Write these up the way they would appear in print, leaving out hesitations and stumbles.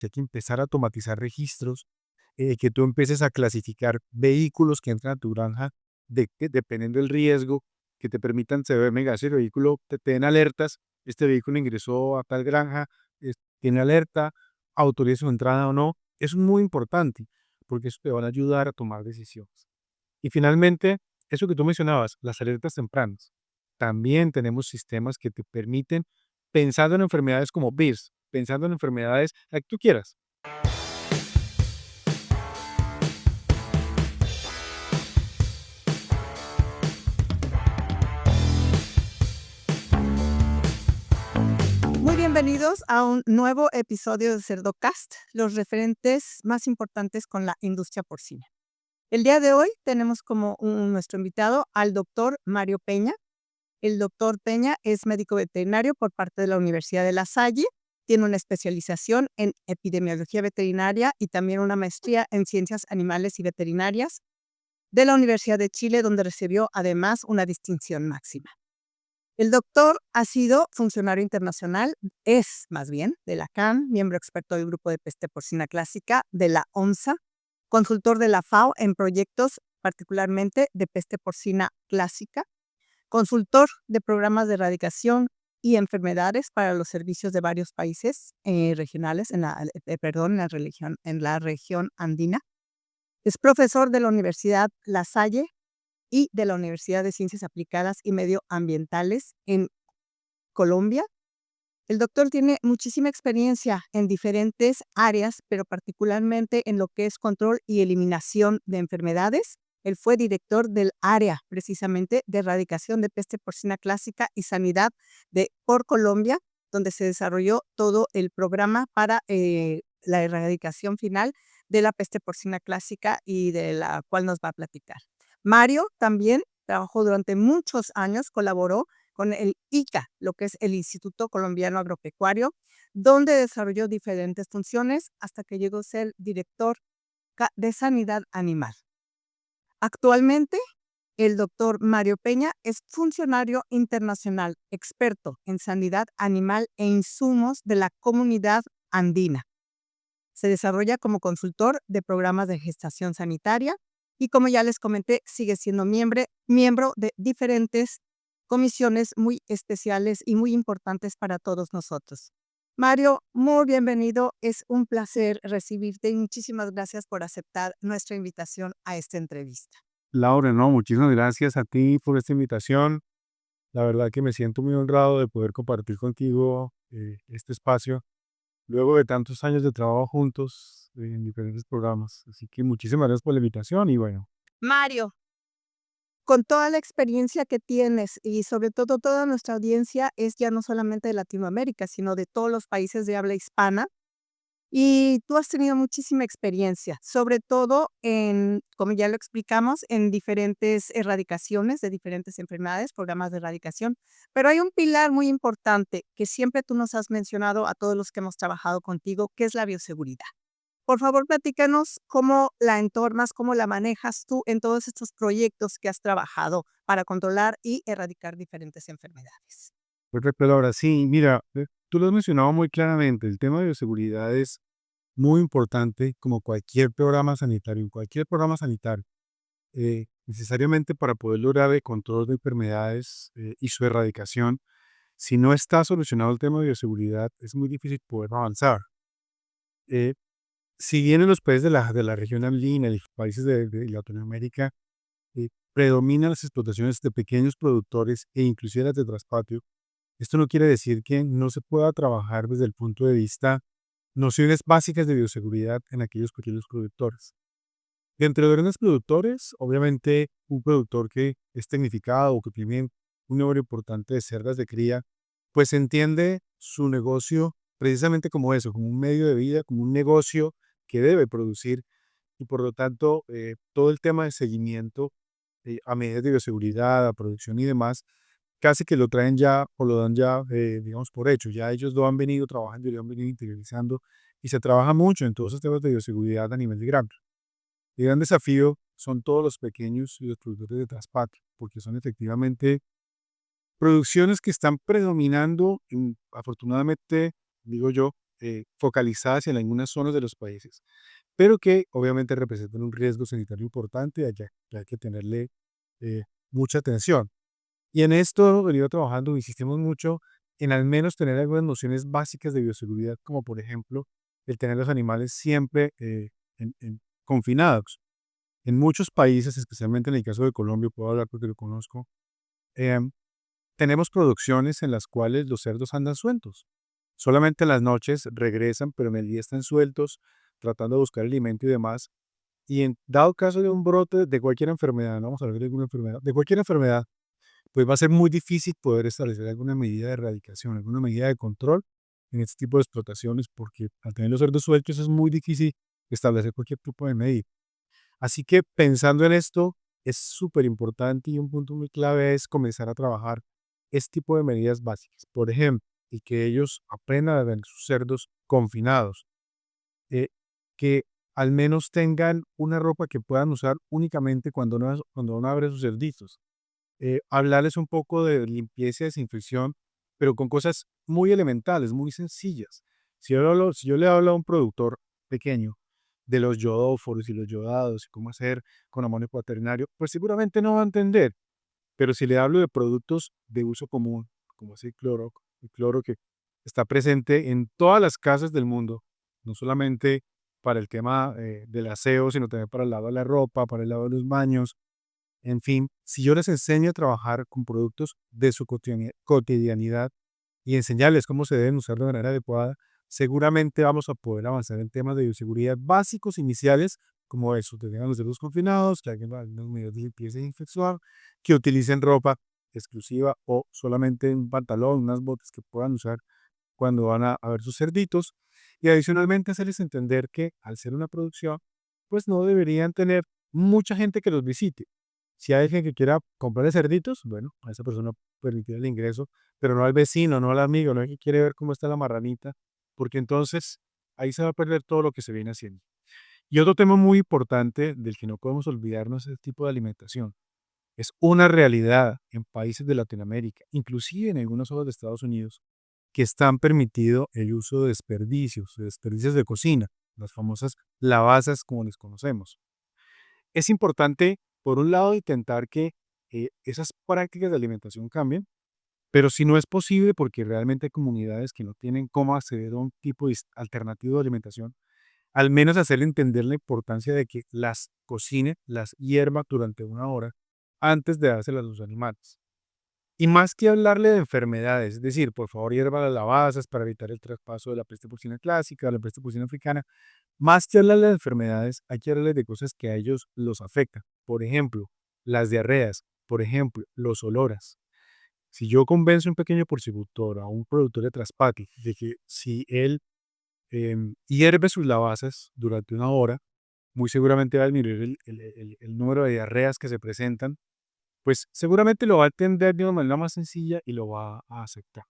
que hay que empezar a automatizar registros, que tú empieces a clasificar vehículos que entran a tu granja dependiendo del riesgo, que te permitan saber, venga, ese vehículo, te den alertas, este vehículo ingresó a tal granja, tiene alerta, autoriza su entrada o no. Eso es muy importante, porque eso te van a ayudar a tomar decisiones. Y finalmente, eso que tú mencionabas, las alertas tempranas. También tenemos sistemas que te permiten, pensando en enfermedades como BIRS, pensando en enfermedades, la que tú quieras. Muy bienvenidos a un nuevo episodio de CerdoCast, los referentes más importantes con la industria porcina. El día de hoy tenemos como nuestro invitado al doctor Mario Peña. El doctor Peña es médico veterinario por parte de la Universidad de La Salle, tiene una especialización en epidemiología veterinaria y también una maestría en ciencias animales y veterinarias de la Universidad de Chile, donde recibió además una distinción máxima. El doctor ha sido funcionario internacional, es más bien de la CAN, miembro experto del Grupo de Peste Porcina Clásica, de la ONSA, consultor de la FAO en proyectos particularmente de peste porcina clásica, consultor de programas de erradicación y enfermedades para los servicios de varios países regionales en la región andina. Es profesor de la Universidad La Salle y de la Universidad de Ciencias Aplicadas y Medioambientales en Colombia. El doctor tiene muchísima experiencia en diferentes áreas, pero particularmente en lo que es control y eliminación de enfermedades. Él fue director del área precisamente de erradicación de peste porcina clásica y sanidad por Colombia, donde se desarrolló todo el programa para la erradicación final de la peste porcina clásica y de la cual nos va a platicar. Mario también trabajó durante muchos años, colaboró con el ICA, lo que es el Instituto Colombiano Agropecuario, donde desarrolló diferentes funciones hasta que llegó a ser director de Sanidad Animal. Actualmente, el doctor Mario Peña es funcionario internacional, experto en sanidad animal e insumos de la comunidad andina. Se desarrolla como consultor de programas de gestación sanitaria y, como ya les comenté, sigue siendo miembro de diferentes comisiones muy especiales y muy importantes para todos nosotros. Mario, muy bienvenido. Es un placer recibirte y muchísimas gracias por aceptar nuestra invitación a esta entrevista. Laura, no, muchísimas gracias a ti por esta invitación. La verdad que me siento muy honrado de poder compartir contigo este espacio luego de tantos años de trabajo juntos en diferentes programas. Así que muchísimas gracias por la invitación y bueno, Mario, con toda la experiencia que tienes y sobre todo toda nuestra audiencia es ya no solamente de Latinoamérica, sino de todos los países de habla hispana. Y tú has tenido muchísima experiencia, sobre todo en, como ya lo explicamos, en diferentes erradicaciones de diferentes enfermedades, programas de erradicación. Pero hay un pilar muy importante que siempre tú nos has mencionado a todos los que hemos trabajado contigo, que es la bioseguridad. Por favor, platícanos cómo la entornas, cómo la manejas tú en todos estos proyectos que has trabajado para controlar y erradicar diferentes enfermedades. perfecto, Laura. Sí, mira, tú lo has mencionado muy claramente. El tema de bioseguridad es muy importante como cualquier programa sanitario. En cualquier programa sanitario, necesariamente para poder lograr el control de enfermedades y su erradicación, si no está solucionado el tema de bioseguridad, es muy difícil poder avanzar. Eh, si bien en los países de la región andina y los países de Latinoamérica predominan las explotaciones de pequeños productores e inclusive las de traspatio, esto no quiere decir que no se pueda trabajar desde el punto de vista nociones básicas de bioseguridad en aquellos pequeños productores. Dentro de grandes productores, obviamente un productor que es tecnificado o que tiene un número importante de cerdas de cría, pues entiende su negocio precisamente como eso, como un medio de vida, como un negocio que debe producir y por lo tanto todo el tema de seguimiento a medidas de bioseguridad, a producción y demás, casi que lo traen ya o lo dan ya, digamos, por hecho. Ya ellos lo han venido trabajando y lo han venido interiorizando y se trabaja mucho en todos esos temas de bioseguridad a nivel de granja. El gran desafío son todos los pequeños y los productores de traspatio, porque son efectivamente producciones que están predominando, afortunadamente, digo yo, focalizadas en algunas zonas de los países, pero que obviamente representan un riesgo sanitario importante y que hay que tenerle eh, mucha atención. Y en esto hemos venido trabajando, insistimos mucho en al menos tener algunas nociones básicas de bioseguridad, como por ejemplo el tener los animales siempre confinados. En muchos países, especialmente en el caso de Colombia, puedo hablar porque lo conozco, em, tenemos producciones en las cuales los cerdos andan sueltos. Solamente en las noches regresan, pero en el día están sueltos, tratando de buscar alimento y demás. Y en dado caso de un brote de cualquier enfermedad, no vamos a hablar de alguna enfermedad, de cualquier enfermedad, pues va a ser muy difícil poder establecer alguna medida de erradicación, alguna medida de control en este tipo de explotaciones, porque al tener los cerdos sueltos es muy difícil establecer cualquier tipo de medida. Así que pensando en esto, es súper importante y un punto muy clave es comenzar a trabajar este tipo de medidas básicas. Por ejemplo, y que ellos aprendan a ver sus cerdos confinados, eh, que al menos tengan una ropa que puedan usar únicamente cuando uno abre sus cerditos. Hablarles un poco de limpieza y desinfección, pero con cosas muy elementales, muy sencillas. Si yo le hablo a un productor pequeño de los yodóforos y los yodados y cómo hacer con amonio cuaternario, pues seguramente no va a entender. Pero si le hablo de productos de uso común, como es el cloro que está presente en todas las casas del mundo, no solamente para el tema del aseo, sino también para el lavado de la ropa, para el lavado de los baños, en fin, si yo les enseño a trabajar con productos de su cotidianidad y enseñarles cómo se deben usar de manera adecuada, seguramente vamos a poder avanzar en temas de bioseguridad básicos iniciales, como eso, que tengan los dedos confinados, que hagan unas medidas de limpieza y desinfección, que utilicen ropa exclusiva o solamente un pantalón, unas botas que puedan usar cuando van a ver sus cerditos. Y adicionalmente hacerles entender que al ser una producción, pues no deberían tener mucha gente que los visite. Si hay alguien que quiera comprar cerditos, bueno, a esa persona permitir el ingreso, pero no al vecino, no al amigo, no al que quiere ver cómo está la marranita, porque entonces ahí se va a perder todo lo que se viene haciendo. Y otro tema muy importante del que no podemos olvidarnos es el tipo de alimentación. Es una realidad en países de Latinoamérica, inclusive en algunas zonas de Estados Unidos, que están permitido el uso de desperdicios de cocina, las famosas lavazas como les conocemos. Es importante, por un lado, intentar que esas prácticas de alimentación cambien, pero si no es posible, porque realmente hay comunidades que no tienen cómo acceder a un tipo alternativo de alimentación, al menos hacerle entender la importancia de que las cocine, las hierva durante una hora antes de dárselas a los animales. Y más que hablarle de enfermedades, es decir, por favor hierva las lavazas para evitar el traspaso de la peste porcina clásica, la peste porcina africana, más que hablarle de enfermedades, hay que hablarle de cosas que a ellos los afectan. Por ejemplo, las diarreas, por ejemplo, los oloras. Si yo convenzo a un pequeño porcicultor, a un productor de traspatio, de que si él hierve sus lavazas durante una hora, muy seguramente va a disminuir el número de diarreas que se presentan, pues seguramente lo va a entender de una manera más sencilla y lo va a aceptar.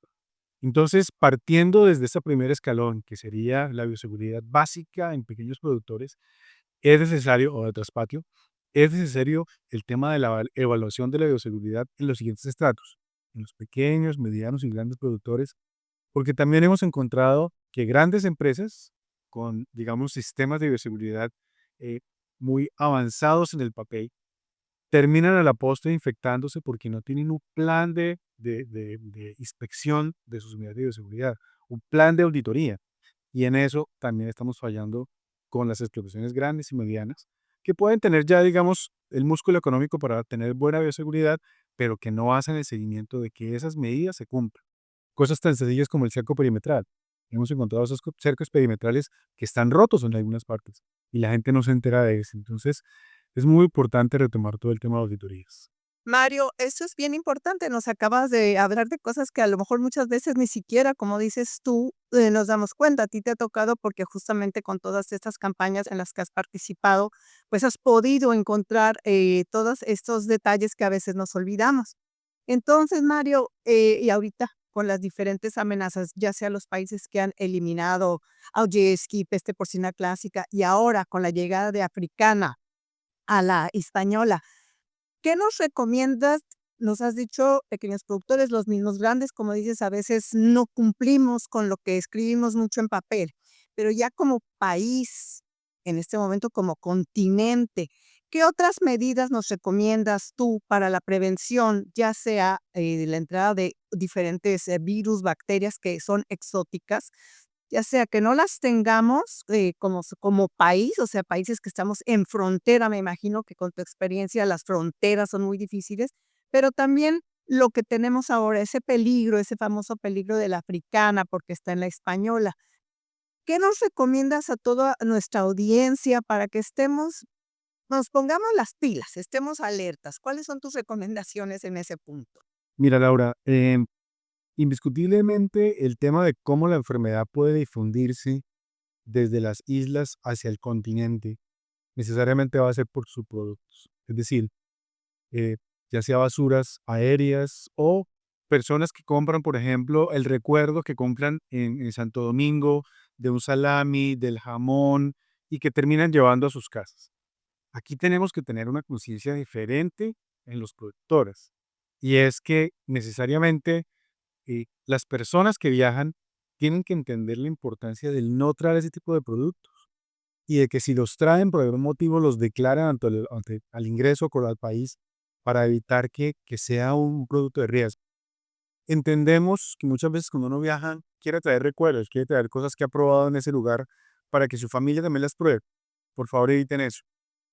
Entonces, partiendo desde ese primer escalón, que sería la bioseguridad básica en pequeños productores, es necesario, o de traspatio, es necesario el tema de la evaluación de la bioseguridad en los siguientes estratos, en los pequeños, medianos y grandes productores, porque también hemos encontrado que grandes empresas con, digamos, sistemas de bioseguridad eh, muy avanzados en el papel, terminan a la postre infectándose porque no tienen un plan de inspección de sus medidas de bioseguridad, un plan de auditoría. Y en eso también estamos fallando con las explotaciones grandes y medianas, que pueden tener ya, digamos, el músculo económico para tener buena bioseguridad, pero que no hacen el seguimiento de que esas medidas se cumplan. Cosas tan sencillas como el cerco perimetral. Hemos encontrado esos cercos perimetrales que están rotos en algunas partes y la gente no se entera de eso. Entonces, es muy importante retomar todo el tema de auditorías. Mario, eso es bien importante. Nos acabas de hablar de cosas que a lo mejor muchas veces ni siquiera, como dices tú, nos damos cuenta. A ti te ha tocado porque justamente con todas estas campañas en las que has participado, pues has podido encontrar todos estos detalles que a veces nos olvidamos. Entonces, Mario, y ahorita con las diferentes amenazas, ya sea los países que han eliminado Augeski, peste porcina clásica, y ahora con la llegada de africana a la española, ¿qué nos recomiendas nos has dicho pequeños productores, los mismos grandes, como dices, a veces no cumplimos con lo que escribimos mucho en papel, pero ya como país, en este momento como continente, ¿qué otras medidas nos recomiendas tú para la prevención, ya sea, de la entrada de diferentes, virus, bacterias que son exóticas, ya sea que no las tengamos, como país, o sea, países que estamos en frontera, me imagino que con tu experiencia las fronteras son muy difíciles, pero también lo que tenemos ahora, ese peligro, ese famoso peligro de la africana, porque está en la española. ¿Qué nos recomiendas a toda nuestra audiencia para que nos pongamos las pilas, estemos alertas? ¿Cuáles son tus recomendaciones en ese punto? Mira, Laura, indiscutiblemente el tema de cómo la enfermedad puede difundirse desde las islas hacia el continente necesariamente va a ser por subproductos. Es decir, eh, ya sea basuras aéreas o personas que compran, por ejemplo, el recuerdo que compran en Santo Domingo de un salami, del jamón y que terminan llevando a sus casas. Aquí tenemos que tener una conciencia diferente en los productores y es que necesariamente las personas que viajan tienen que entender la importancia del no traer ese tipo de productos y de que si los traen por algún motivo los declaran ante al ingreso al país para evitar que sea un producto de riesgo. Entendemos que muchas veces cuando uno viaja quiere traer recuerdos, quiere traer cosas que ha probado en ese lugar para que su familia también las pruebe. Por favor, eviten eso.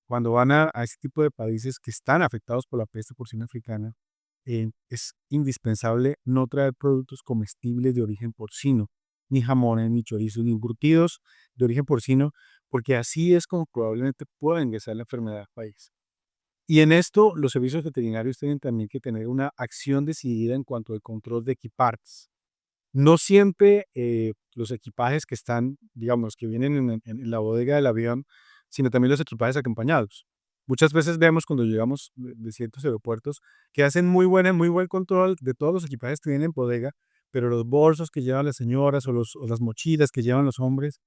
Cuando van a ese tipo de países que están afectados por la peste porcina africana, es indispensable no traer productos comestibles de origen porcino, ni jamones, ni chorizos, ni embutidos de origen porcino, porque así es como probablemente pueda ingresar la enfermedad al país. Y en esto, los servicios veterinarios tienen también que tener una acción decidida en cuanto al control de equipajes. No siempre los equipajes que están, digamos, que vienen en la bodega del avión, sino también los equipajes acompañados. Muchas veces vemos cuando llegamos de ciertos aeropuertos que hacen muy buen control de todos los equipajes que vienen en bodega, pero los bolsos que llevan las señoras o las mochilas que llevan los hombres,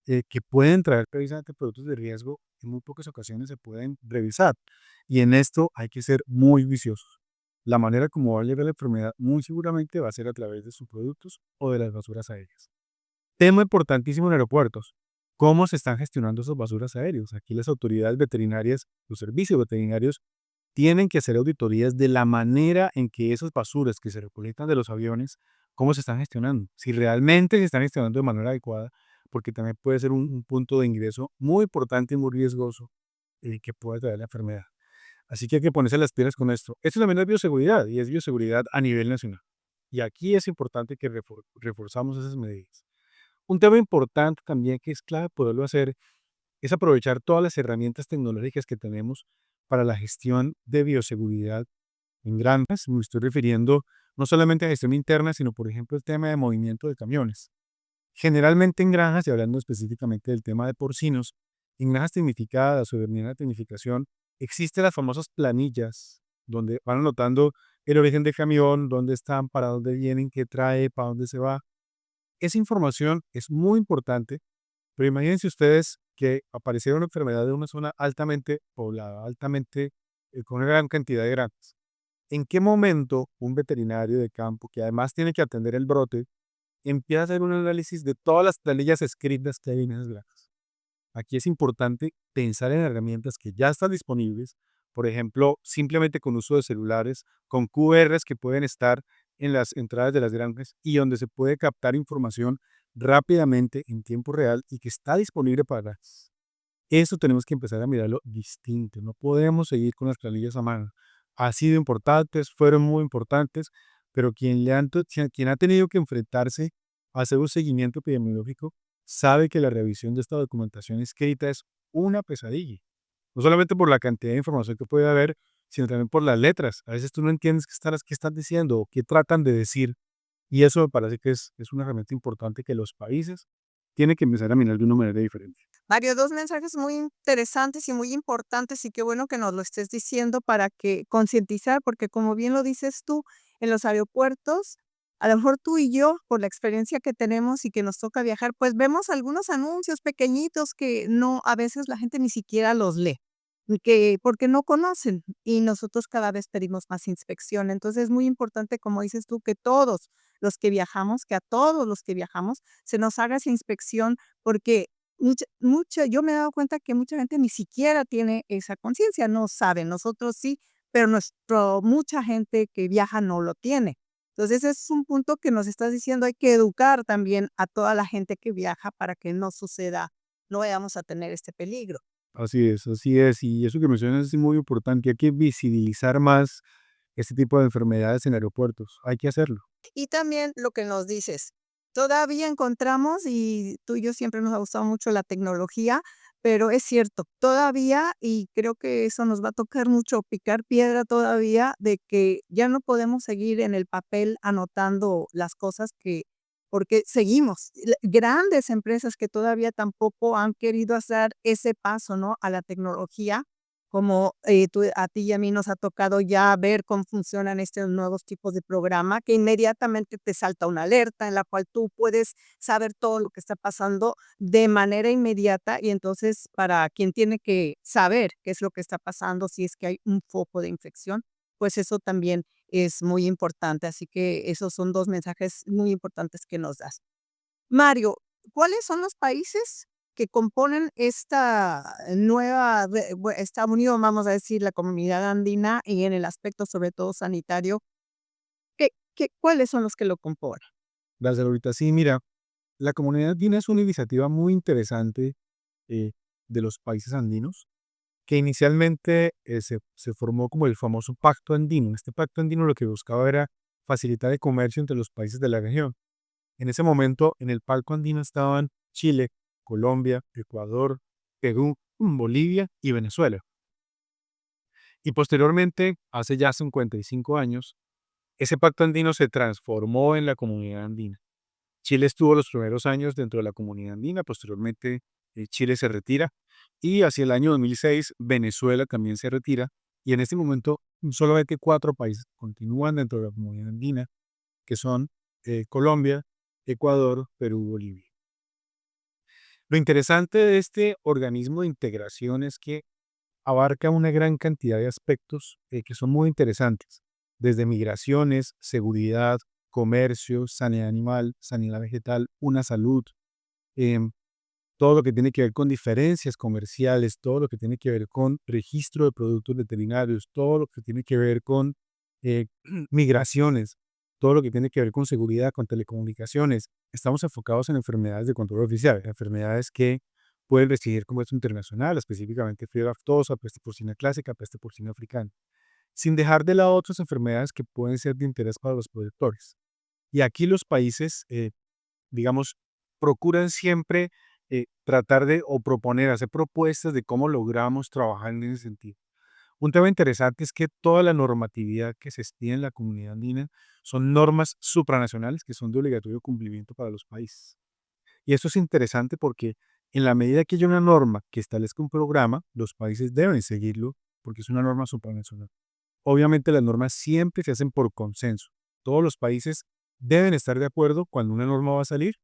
que pueden traer precisamente productos de riesgo, en muy pocas ocasiones se pueden revisar. Y en esto hay que ser muy viciosos. La manera como va a llegar la enfermedad muy seguramente va a ser a través de sus productos o de las basuras aéreas. Tema importantísimo en aeropuertos. ¿Cómo se están gestionando esas basuras aéreas? Aquí las autoridades veterinarias, los servicios veterinarios, tienen que hacer auditorías de la manera en que esas basuras que se recolectan de los aviones, cómo se están gestionando. Si realmente se están gestionando de manera adecuada, porque también puede ser un punto de ingreso muy importante y muy riesgoso que puede traer la enfermedad. Así que hay que ponerse las pilas con esto. Esto también es bioseguridad y es bioseguridad a nivel nacional. Y aquí es importante que reforzamos esas medidas. Un tema importante también que es clave poderlo hacer es aprovechar todas las herramientas tecnológicas que tenemos para la gestión de bioseguridad en granjas. Me estoy refiriendo no solamente a gestión interna, sino por ejemplo el tema de movimiento de camiones. Generalmente en granjas, y hablando específicamente del tema de porcinos, en granjas tecnificadas o de mediana tecnificación, existen las famosas planillas donde van anotando el origen del camión, dónde están, para dónde vienen, qué trae, para dónde se va. Esa información es muy importante, pero imagínense ustedes que apareciera una enfermedad en una zona altamente poblada, altamente con una gran cantidad de granjas. ¿En qué momento un veterinario de campo, que además tiene que atender el brote, empieza a hacer un análisis de todas las planillas escritas que hay en esas granjas? Aquí es importante pensar en herramientas que ya están disponibles, por ejemplo, simplemente con uso de celulares, con QRs que pueden estar en las entradas de las granjas y donde se puede captar información rápidamente en tiempo real y que está disponible para eso. Tenemos que empezar a mirarlo distinto. No podemos seguir con las planillas a mano. Ha sido importantes, fueron muy importantes, pero quien ha tenido que enfrentarse a hacer un seguimiento epidemiológico sabe que la revisión de esta documentación escrita es una pesadilla. No solamente por la cantidad de información que puede haber, sino también por las letras. A veces tú no entiendes qué están diciendo o qué tratan de decir. Y eso me parece que es una herramienta importante que los países tienen que empezar a mirar de una manera diferente. Mario, 2 mensajes muy interesantes y muy importantes, y qué bueno que nos lo estés diciendo para que concientizar, porque como bien lo dices tú, en los aeropuertos, a lo mejor tú y yo, por la experiencia que tenemos y que nos toca viajar, pues vemos algunos anuncios pequeñitos que no, a veces la gente ni siquiera los lee. porque no conocen y nosotros cada vez pedimos más inspección. Entonces es muy importante, como dices tú, que todos los que viajamos, que a todos los que viajamos se nos haga esa inspección, porque yo me he dado cuenta que mucha gente ni siquiera tiene esa conciencia, no sabe, nosotros sí, pero mucha gente que viaja no lo tiene. Entonces, ese es un punto que nos estás diciendo, hay que educar también a toda la gente que viaja para que no suceda, no vayamos a tener este peligro. Así es. Y eso que mencionas es muy importante. Hay que visibilizar más este tipo de enfermedades en aeropuertos. Hay que hacerlo. Y también lo que nos dices, todavía encontramos, y tú y yo siempre nos ha gustado mucho la tecnología, pero es cierto, todavía, y creo que eso nos va a tocar mucho picar piedra todavía, de que ya no podemos seguir en el papel anotando las cosas porque seguimos. Grandes empresas que todavía tampoco han querido hacer ese paso, ¿no? A la tecnología, como, a ti y a mí nos ha tocado ya ver cómo funcionan estos nuevos tipos de programa, que inmediatamente te salta una alerta en la cual tú puedes saber todo lo que está pasando de manera inmediata, y entonces para quien tiene que saber qué es lo que está pasando, si es que hay un foco de infección, pues eso también es muy importante. Así que esos son 2 mensajes muy importantes que nos das. Mario, ¿cuáles son los países que componen esta nueva esta unión, vamos a decir, la comunidad andina y en el aspecto, sobre todo sanitario? ¿Cuáles son los que lo componen? Gracias, ahorita sí, mira, la comunidad andina es una iniciativa muy interesante eh, de los países andinos, que inicialmente se formó como el famoso Pacto Andino. Este Pacto Andino lo que buscaba era facilitar el comercio entre los países de la región. En ese momento, en el Pacto Andino estaban Chile, Colombia, Ecuador, Perú, Bolivia y Venezuela. Y posteriormente, hace ya 55 años, ese Pacto Andino se transformó en la Comunidad Andina. Chile estuvo los primeros años dentro de la Comunidad Andina, posteriormente Chile se retira y hacia el año 2006 Venezuela también se retira y en este momento solamente 4 países continúan dentro de la Comunidad Andina, que son Colombia, Ecuador, Perú, Bolivia. Lo interesante de este organismo de integración es que abarca una gran cantidad de aspectos que son muy interesantes, desde migraciones, seguridad, comercio, sanidad animal, sanidad vegetal, una salud, em, todo lo que tiene que ver con diferencias comerciales, todo lo que tiene que ver con registro de productos veterinarios, todo lo que tiene que ver con eh, migraciones, todo lo que tiene que ver con seguridad, con telecomunicaciones. Estamos enfocados en enfermedades de control oficial, enfermedades que pueden recibir comercio internacional, específicamente fiebre aftosa, peste porcina clásica, peste porcina africana, sin dejar de lado otras enfermedades que pueden ser de interés para los productores. Y aquí los países digamos, procuran siempre tratar de o proponer, hacer propuestas de cómo logramos trabajar en ese sentido. Un tema interesante es que toda la normatividad que se estila en la comunidad andina son normas supranacionales que son de obligatorio cumplimiento para los países. Y esto es interesante porque en la medida que haya una norma que establezca un programa, los países deben seguirlo porque es una norma supranacional. Obviamente las normas siempre se hacen por consenso. Todos los países deben estar de acuerdo cuando una norma va a salir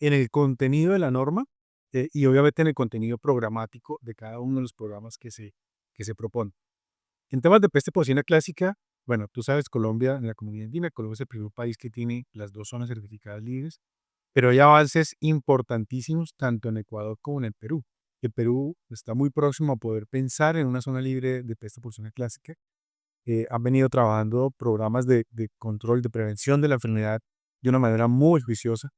en el contenido de la norma y obviamente en el contenido programático de cada uno de los programas que se proponen. En temas de peste porcina clásica, bueno, tú sabes, Colombia, en la comunidad andina, Colombia es el primer país que tiene las 2 zonas certificadas libres, pero hay avances importantísimos tanto en Ecuador como en el Perú. El Perú está muy próximo a poder pensar en una zona libre de peste porcina clásica. Han venido trabajando programas de control, de prevención de la enfermedad de una manera muy juiciosa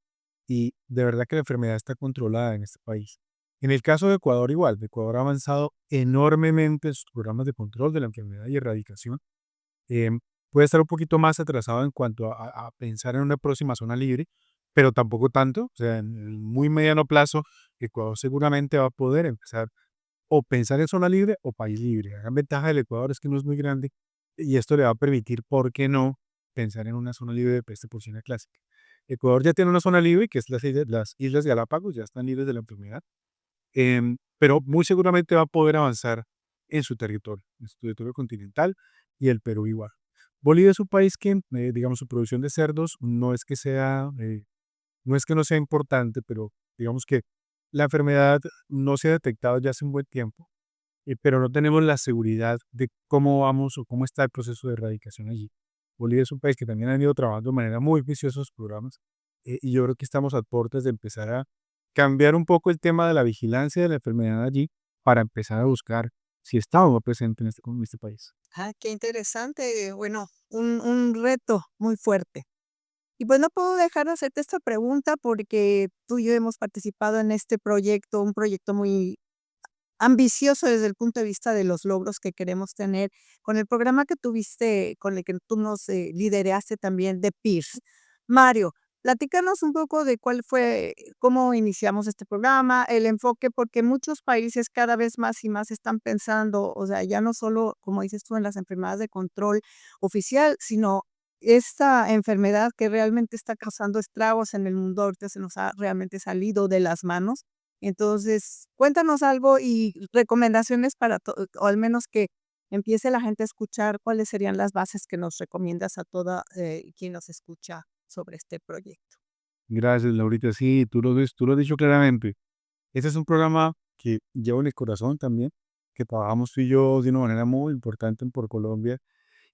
y de verdad que la enfermedad está controlada en este país. En el caso de Ecuador igual, Ecuador ha avanzado enormemente en sus programas de control de la enfermedad y erradicación. Em, Puede estar un poquito más atrasado en cuanto a pensar en una próxima zona libre, pero tampoco tanto. O sea, en el muy mediano plazo, Ecuador seguramente va a poder empezar o pensar en zona libre o país libre. La gran ventaja del Ecuador es que no es muy grande y esto le va a permitir, ¿por qué no?, pensar en una zona libre de peste porcina clásica. Ecuador ya tiene una zona libre, que es las Islas Galápagos, ya están libres de la enfermedad, pero muy seguramente va a poder avanzar en su territorio continental y el Perú igual. Bolivia es un país que, digamos, su producción de cerdos no es que no sea importante, pero digamos que la enfermedad no se ha detectado ya hace un buen tiempo pero no tenemos la seguridad de cómo vamos o cómo está el proceso de erradicación allí. Bolivia es un país que también ha ido trabajando de manera muy juiciosa sus programas, y yo creo que estamos a puertas de empezar a cambiar un poco el tema de la vigilancia de la enfermedad allí para empezar a buscar si está o no presente en este país. Ah, qué interesante. Bueno, un reto muy fuerte. Y pues no puedo dejar de hacerte esta pregunta porque tú y yo hemos participado en este proyecto, un proyecto muy ambicioso desde el punto de vista de los logros que queremos tener con el programa que tuviste, con el que tú nos lideraste también de PIRS. Mario, platícanos un poco de cuál fue, cómo iniciamos este programa, el enfoque, porque muchos países cada vez más y más están pensando, o sea, ya no solo, como dices tú, en las enfermedades de control oficial, sino esta enfermedad que realmente está causando estragos en el mundo, ahorita se nos ha realmente salido de las manos. Entonces, cuéntanos algo y recomendaciones para o al menos que empiece la gente a escuchar, ¿cuáles serían las bases que nos recomiendas a toda, quien nos escucha sobre este proyecto? Gracias, Laurita. Sí, tú lo has dicho claramente. Este es un programa que llevo en el corazón también, que trabajamos tú y yo de una manera muy importante en Por Colombia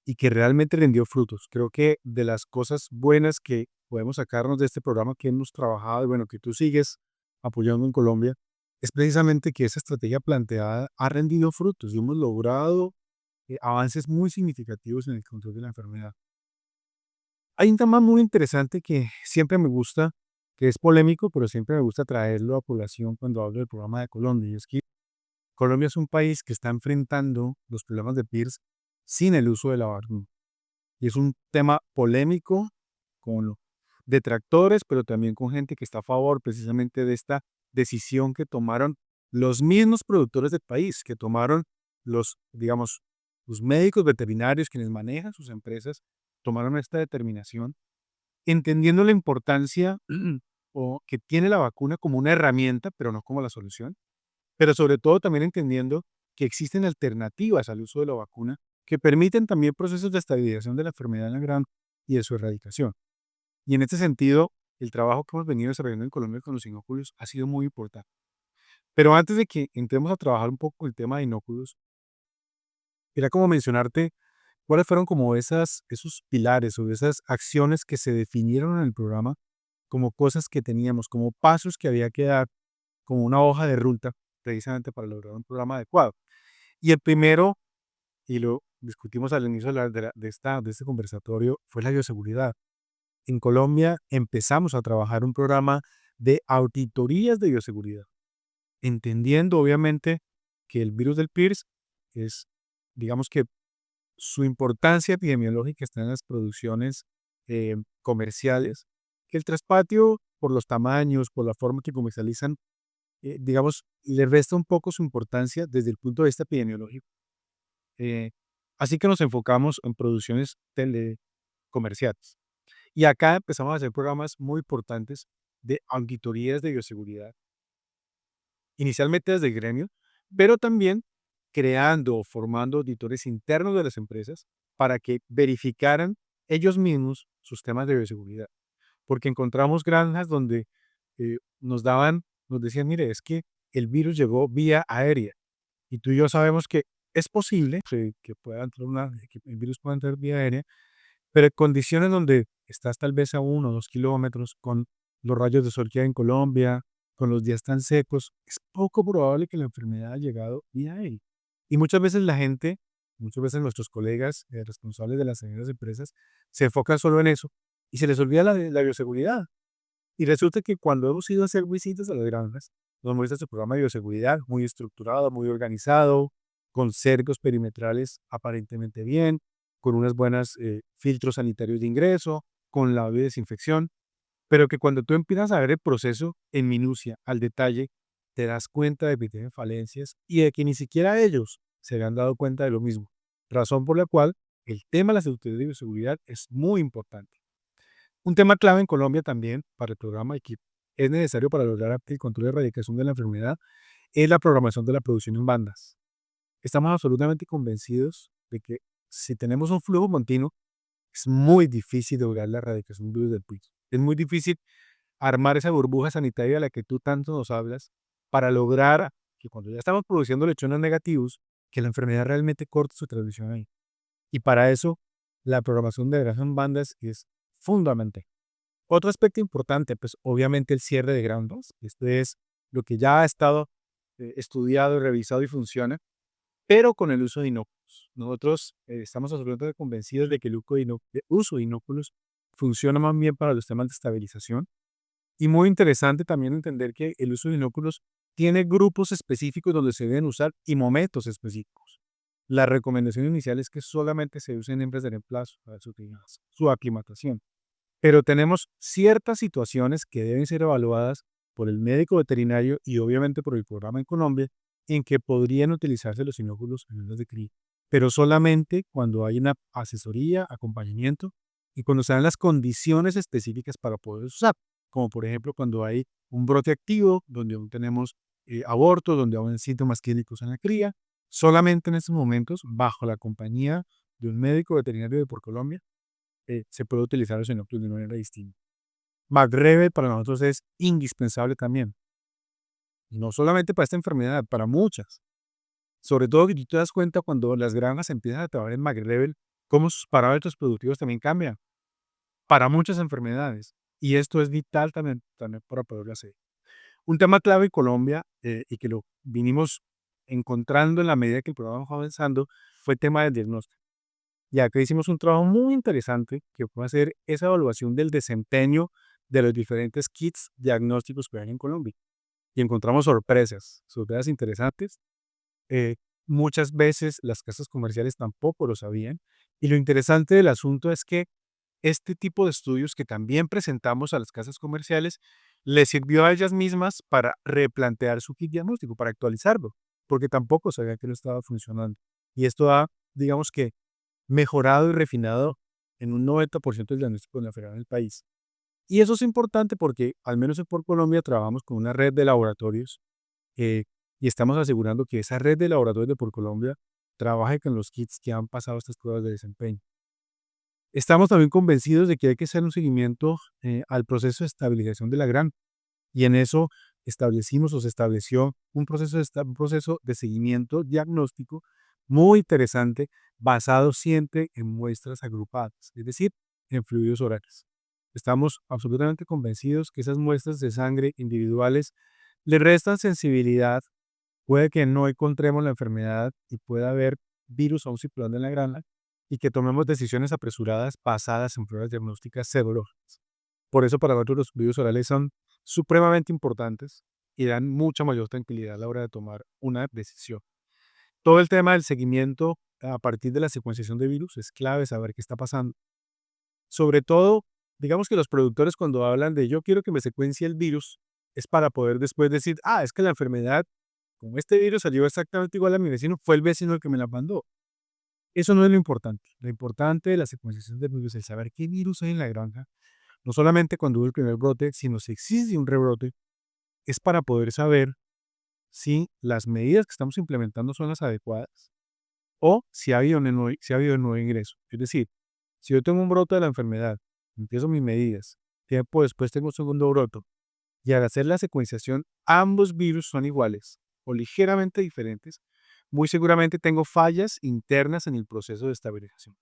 y que realmente rindió frutos. Creo que de las cosas buenas que podemos sacarnos de este programa que hemos trabajado y bueno, que tú sigues apoyando en Colombia, es precisamente que esa estrategia planteada ha rendido frutos y hemos logrado avances muy significativos en el control de la enfermedad. Hay un tema muy interesante que siempre me gusta, que es polémico, pero siempre me gusta traerlo a población cuando hablo del programa de Colombia, y es que Colombia es un país que está enfrentando los problemas de PIRS sin el uso de la vacuna. Y es un tema polémico con detractores, pero también con gente que está a favor precisamente de esta decisión que tomaron los mismos productores del país, que tomaron digamos, los médicos veterinarios quienes manejan sus empresas, tomaron esta determinación, entendiendo la importancia o que tiene la vacuna como una herramienta, pero no como la solución, pero sobre todo también entendiendo que existen alternativas al uso de la vacuna que permiten también procesos de estabilización de la enfermedad en la gran y de su erradicación. Y en este sentido, el trabajo que hemos venido desarrollando en Colombia con los inóculos ha sido muy importante. Pero antes de que entremos a trabajar un poco el tema de inóculos, era como mencionarte cuáles fueron como esos pilares o esas acciones que se definieron en el programa como cosas que teníamos, como pasos que había que dar, como una hoja de ruta, precisamente para lograr un programa adecuado. Y el primero, y lo discutimos al inicio de este conversatorio, fue la bioseguridad. En Colombia empezamos a trabajar un programa de auditorías de bioseguridad, entendiendo obviamente que el virus del PIRS es, digamos que su importancia epidemiológica está en las producciones comerciales, que el traspatio, por los tamaños, por la forma que comercializan, digamos, le resta un poco su importancia desde el punto de vista epidemiológico. Eh, Así que nos enfocamos en producciones telecomerciales. Y acá empezamos a hacer programas muy importantes de auditorías de bioseguridad, inicialmente desde el gremio, pero también creando o formando auditores internos de las empresas para que verificaran ellos mismos sus temas de bioseguridad. Porque encontramos granjas donde nos decían, mire, es que el virus llegó vía aérea y tú y yo sabemos que es posible que pueda entrar que el virus pueda entrar vía aérea, pero en condiciones donde estás tal vez a 1 o 2 kilómetros, con los rayos de sol que hay en Colombia, con los días tan secos, es poco probable que la enfermedad haya llegado vía aérea. Y muchas veces la gente, muchas veces nuestros colegas responsables de las grandes empresas, se enfocan solo en eso y se les olvida la bioseguridad. Y resulta que cuando hemos ido a hacer visitas a las granjas, nos muestra su programa de bioseguridad muy estructurado, muy organizado, con cercos perimetrales aparentemente bien, con unas buenas filtros sanitarios de ingreso, con lavado y desinfección, pero que cuando tú empiezas a ver el proceso en minucia, al detalle, te das cuenta de que tienen falencias y de que ni siquiera ellos se habían dado cuenta de lo mismo. Razón por la cual el tema de la seguridad y bioseguridad es muy importante. Un tema clave en Colombia también para el programa y que es necesario para lograr el control y erradicación de la enfermedad es la programación de la producción en bandas. Estamos absolutamente convencidos de que si tenemos un flujo continuo, es muy difícil lograr la erradicación del virus del PIRS. Es muy difícil armar esa burbuja sanitaria de la que tú tanto nos hablas para lograr que cuando ya estamos produciendo lechones negativos, que la enfermedad realmente corte su transmisión ahí. Y para eso, la programación de granja en bandas es fundamental. Otro aspecto importante, pues obviamente el cierre de granjas. Este es lo que ya ha estado estudiado, revisado y funciona, pero con el uso de inóculos. Nosotros estamos absolutamente convencidos de que el uso de inóculos funciona más bien para los temas de estabilización. Y muy interesante también entender que el uso de inóculos tiene grupos específicos donde se deben usar y momentos específicos. La recomendación inicial es que solamente se usen hembras de reemplazo para su aclimatación. Pero tenemos ciertas situaciones que deben ser evaluadas por el médico veterinario y obviamente por el programa en Colombia en que podrían utilizarse los inóculos en hembras de cría, pero solamente cuando hay una asesoría, acompañamiento y cuando se dan las condiciones específicas para poder usar, como por ejemplo cuando hay un brote activo, donde aún tenemos abortos, donde aún hay síntomas clínicos en la cría, solamente en estos momentos, bajo la compañía de un médico veterinario de por Colombia, se puede utilizar los inóculos de una manera distinta. McRebe para nosotros es indispensable también, no solamente para esta enfermedad, para muchas. Sobre todo que tú te das cuenta cuando las granjas empiezan a trabajar en McRebe, cómo sus parámetros productivos también cambian para muchas enfermedades. Y esto es vital también para poderlo hacer. Un tema clave en Colombia y que lo vinimos encontrando en la medida que el programa fue avanzando fue el tema del diagnóstico. Y acá hicimos un trabajo muy interesante que fue hacer esa evaluación del desempeño de los diferentes kits diagnósticos que hay en Colombia. Y encontramos sorpresas interesantes. Muchas veces las casas comerciales tampoco lo sabían. Y lo interesante del asunto es que este tipo de estudios que también presentamos a las casas comerciales les sirvió a ellas mismas para replantear su kit diagnóstico, para actualizarlo, porque tampoco sabían que no estaba funcionando. Y esto ha, digamos que, mejorado y refinado en un 90% del diagnóstico de la enfermedad en el país. Y eso es importante porque, al menos en por Colombia, trabajamos con una red de laboratorios eh, y estamos asegurando que esa red de laboratorios de por Colombia trabaje con los kits que han pasado estas pruebas de desempeño. Estamos también convencidos de que hay que hacer un seguimiento al proceso de estabilización de la granja y en eso establecimos o se estableció un proceso de seguimiento diagnóstico muy interesante basado siempre en muestras agrupadas, es decir, en fluidos orales. Estamos absolutamente convencidos que esas muestras de sangre individuales le restan sensibilidad, puede que no encontremos la enfermedad y pueda haber virus aún circulando en la granja y que tomemos decisiones apresuradas basadas en pruebas diagnósticas serológicas. Por eso para nosotros los fluidos orales son supremamente importantes y dan mucha mayor tranquilidad a la hora de tomar una decisión. Todo el tema del seguimiento a partir de la secuenciación de virus es clave saber qué está pasando. Sobre todo, digamos que los productores cuando hablan de yo quiero que me secuencie el virus, es para poder después decir, es que la enfermedad, como este virus salió exactamente igual a mi vecino, fue el vecino el que me la mandó. Eso no es lo importante. Lo importante de la secuenciación de virus es saber qué virus hay en la granja, no solamente cuando hubo el primer brote, sino si existe un rebrote, es para poder saber si las medidas que estamos implementando son las adecuadas o si ha habido un nuevo ingreso. Es decir, si yo tengo un brote de la enfermedad, empiezo mis medidas, tiempo después tengo un segundo brote, y al hacer la secuenciación, ambos virus son iguales o ligeramente diferentes, muy seguramente tengo fallas internas en el proceso de estabilización.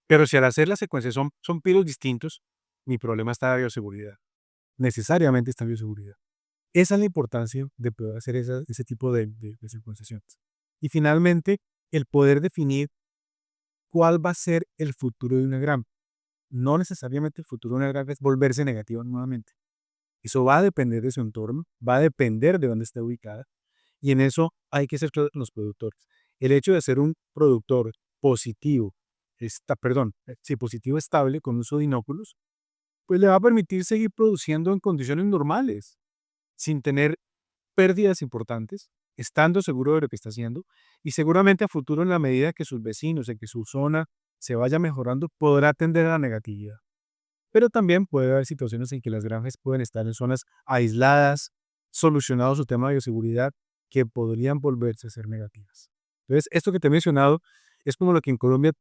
Pero si al hacer la secuenciación son virus distintos, mi problema está en bioseguridad. Necesariamente está en bioseguridad. Esa es la importancia de poder hacer ese tipo de secuenciaciones. Y finalmente, el poder definir cuál va a ser el futuro de una granja. No necesariamente el futuro de una granja es volverse negativa nuevamente. Eso va a depender de su entorno, va a depender de dónde esté ubicada, y en eso hay que ser claros con los productores. El hecho de ser un productor positivo, sí, positivo estable con uso de inóculos, pues le va a permitir seguir produciendo en condiciones normales, sin tener pérdidas importantes, estando seguro de lo que está haciendo, y seguramente a futuro en la medida que sus vecinos, en que su zona se vaya mejorando, podrá atender a la negatividad. Pero también puede haber situaciones en que las granjas pueden estar en zonas aisladas, solucionado su tema de bioseguridad, que podrían volverse a ser negativas. Entonces, esto que te he mencionado es como lo que en Colombia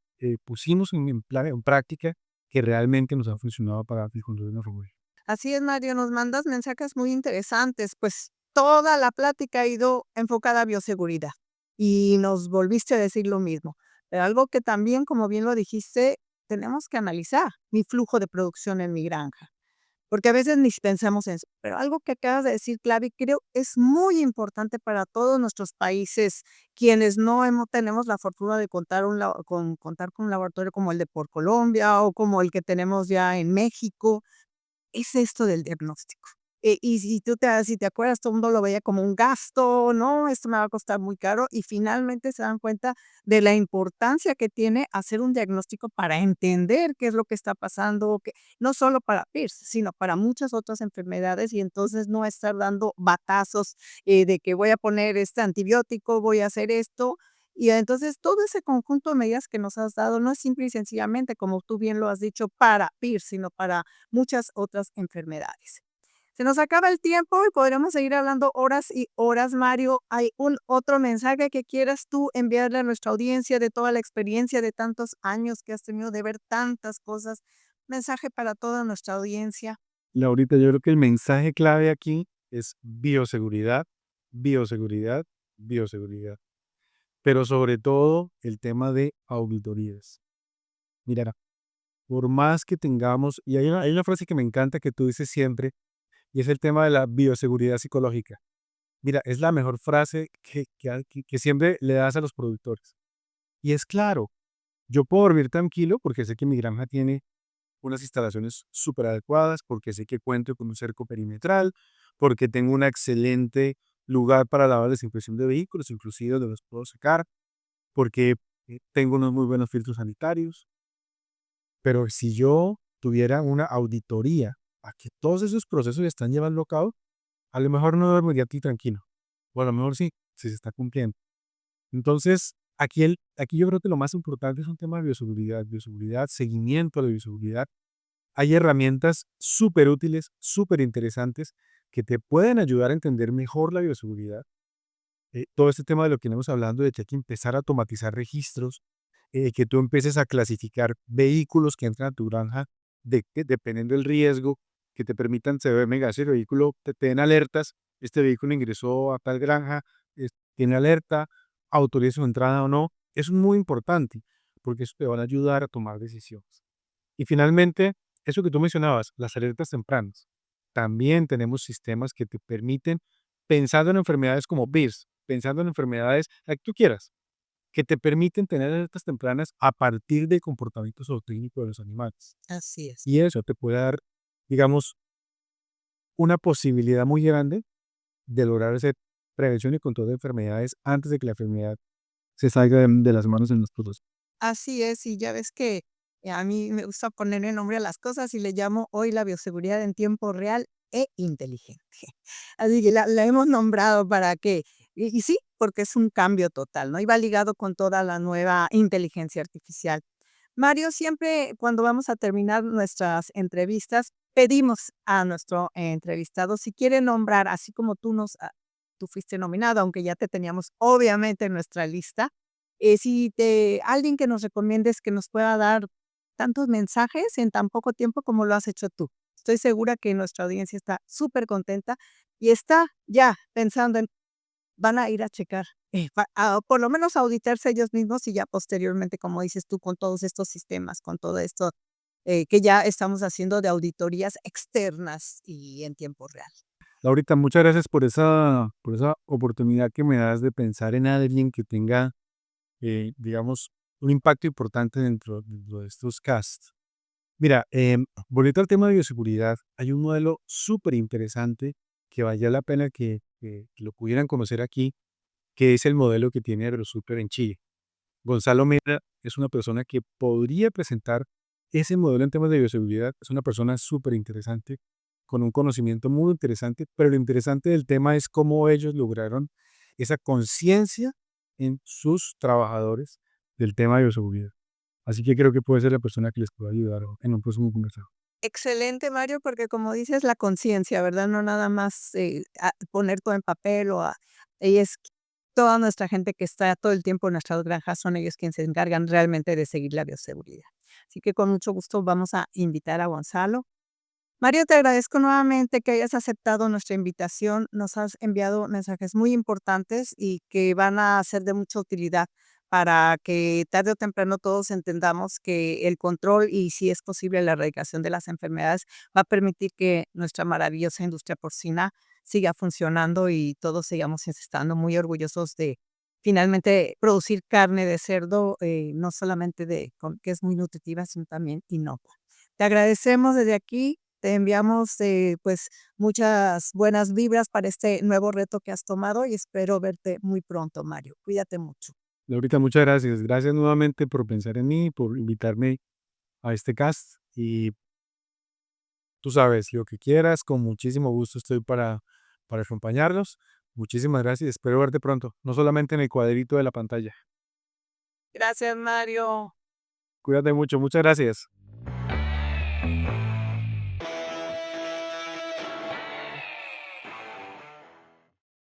pusimos en práctica que realmente nos ha funcionado para el control de la robusta. Así es, Mario, nos mandas mensajes muy interesantes, pues toda la plática ha ido enfocada a bioseguridad y nos volviste a decir lo mismo. Pero algo que también, como bien lo dijiste, tenemos que analizar mi flujo de producción en mi granja. Porque a veces ni pensamos en eso, pero algo que acabas de decir clave, y creo es muy importante para todos nuestros países, quienes no tenemos la fortuna de contar con un laboratorio como el de por Colombia o como el que tenemos ya en México, es esto del diagnóstico. Y si te acuerdas, todo el mundo lo veía como un gasto, ¿no? Esto me va a costar muy caro, y finalmente se dan cuenta de la importancia que tiene hacer un diagnóstico para entender qué es lo que está pasando, que no solo para PIRS, sino para muchas otras enfermedades, y entonces no estar dando batazos, de que voy a poner este antibiótico, voy a hacer esto. Y entonces todo ese conjunto de medidas que nos has dado no es simple y sencillamente, como tú bien lo has dicho, para PIRS, sino para muchas otras enfermedades. Se nos acaba el tiempo y podríamos seguir hablando horas y horas, Mario. ¿Hay un otro mensaje que quieras tú enviarle a nuestra audiencia de toda la experiencia de tantos años que has tenido de ver tantas cosas? Mensaje para toda nuestra audiencia. Laurita, yo creo que el mensaje clave aquí es bioseguridad, bioseguridad, bioseguridad. Pero sobre todo el tema de auditorías. Mira, por más que tengamos, y hay una frase que me encanta que tú dices siempre, y es el tema de la bioseguridad psicológica. Mira, es la mejor frase que siempre le das a los productores. Y es claro, yo puedo dormir tranquilo porque sé que mi granja tiene unas instalaciones súper adecuadas, porque sé que cuento con un cerco perimetral, porque tengo un excelente lugar para la desinfección de vehículos, inclusive donde los puedo sacar, porque tengo unos muy buenos filtros sanitarios. Pero si yo tuviera una auditoría a que todos esos procesos se están llevando a cabo, a lo mejor no dormiría aquí tranquilo. O a lo mejor sí, si se está cumpliendo. Entonces, aquí yo creo que lo más importante es un tema de bioseguridad, bioseguridad, seguimiento de bioseguridad. Hay herramientas súper útiles, súper interesantes, que te pueden ayudar a entender mejor la bioseguridad. Todo este tema de lo que estamos hablando, de que hay que empezar a automatizar registros, que tú empieces a clasificar vehículos que entran a tu granja, dependiendo del riesgo, que te permitan saber, venga, ese vehículo, te den alertas, este vehículo ingresó a tal granja, tiene alerta, autoriza su entrada o no. Eso es muy importante, porque eso te va a ayudar a tomar decisiones. Y finalmente, eso que tú mencionabas, las alertas tempranas. También tenemos sistemas que te permiten, pensando en enfermedades como BIRS, pensando en enfermedades, la que tú quieras, que te permiten tener alertas tempranas a partir del comportamiento zootécnico de los animales. Así es. Y eso te puede dar, digamos, una posibilidad muy grande de lograr hacer prevención y control de enfermedades antes de que la enfermedad se salga de las manos en los productos. Así es, y ya ves que a mí me gusta ponerle nombre a las cosas y le llamo hoy la bioseguridad en tiempo real e inteligente. Así que la hemos nombrado para que, y sí, porque es un cambio total, ¿no? Y va ligado con toda la nueva inteligencia artificial. Mario, siempre cuando vamos a terminar nuestras entrevistas, pedimos a nuestro entrevistado si quiere nombrar, así como tú fuiste nominado, aunque ya te teníamos obviamente en nuestra lista, si alguien que nos recomiendes que nos pueda dar tantos mensajes en tan poco tiempo como lo has hecho tú. Estoy segura que nuestra audiencia está súper contenta y está ya pensando en, van a ir a checar, por lo menos auditarse ellos mismos y ya posteriormente, como dices tú, con todos estos sistemas, con todo esto que ya estamos haciendo de auditorías externas y en tiempo real. Laurita, muchas gracias por esa oportunidad que me das de pensar en alguien que tenga, digamos, un impacto importante dentro de estos casts. Mira, volviendo al tema de bioseguridad, hay un modelo súper interesante que valía la pena que lo pudieran conocer aquí, que es el modelo que tiene AgroSuper en Chile. Gonzalo Mera es una persona que podría presentar ese modelo en temas de bioseguridad. Es una persona súper interesante, con un conocimiento muy interesante, pero lo interesante del tema es cómo ellos lograron esa conciencia en sus trabajadores del tema de bioseguridad. Así que creo que puede ser la persona que les pueda ayudar en un próximo conversado. Excelente, Mario, porque como dices, la conciencia, ¿verdad? No nada más poner todo en papel y es toda nuestra gente que está todo el tiempo en nuestras granjas, son ellos quienes se encargan realmente de seguir la bioseguridad. Así que con mucho gusto vamos a invitar a Gonzalo. Mario, te agradezco nuevamente que hayas aceptado nuestra invitación. Nos has enviado mensajes muy importantes y que van a ser de mucha utilidad para que tarde o temprano todos entendamos que el control y, si es posible, la erradicación de las enfermedades va a permitir que nuestra maravillosa industria porcina siga funcionando y todos sigamos estando muy orgullosos de finalmente producir carne de cerdo, no solamente que es muy nutritiva, sino también inocua. Te agradecemos desde aquí, te enviamos pues muchas buenas vibras para este nuevo reto que has tomado y espero verte muy pronto, Mario. Cuídate mucho. Laurita, muchas gracias. Gracias nuevamente por pensar en mí, por invitarme a este cast. Y tú sabes, lo que quieras, con muchísimo gusto estoy para acompañarlos. Muchísimas gracias. Espero verte pronto, no solamente en el cuadrito de la pantalla. Gracias, Mario. Cuídate mucho. Muchas gracias.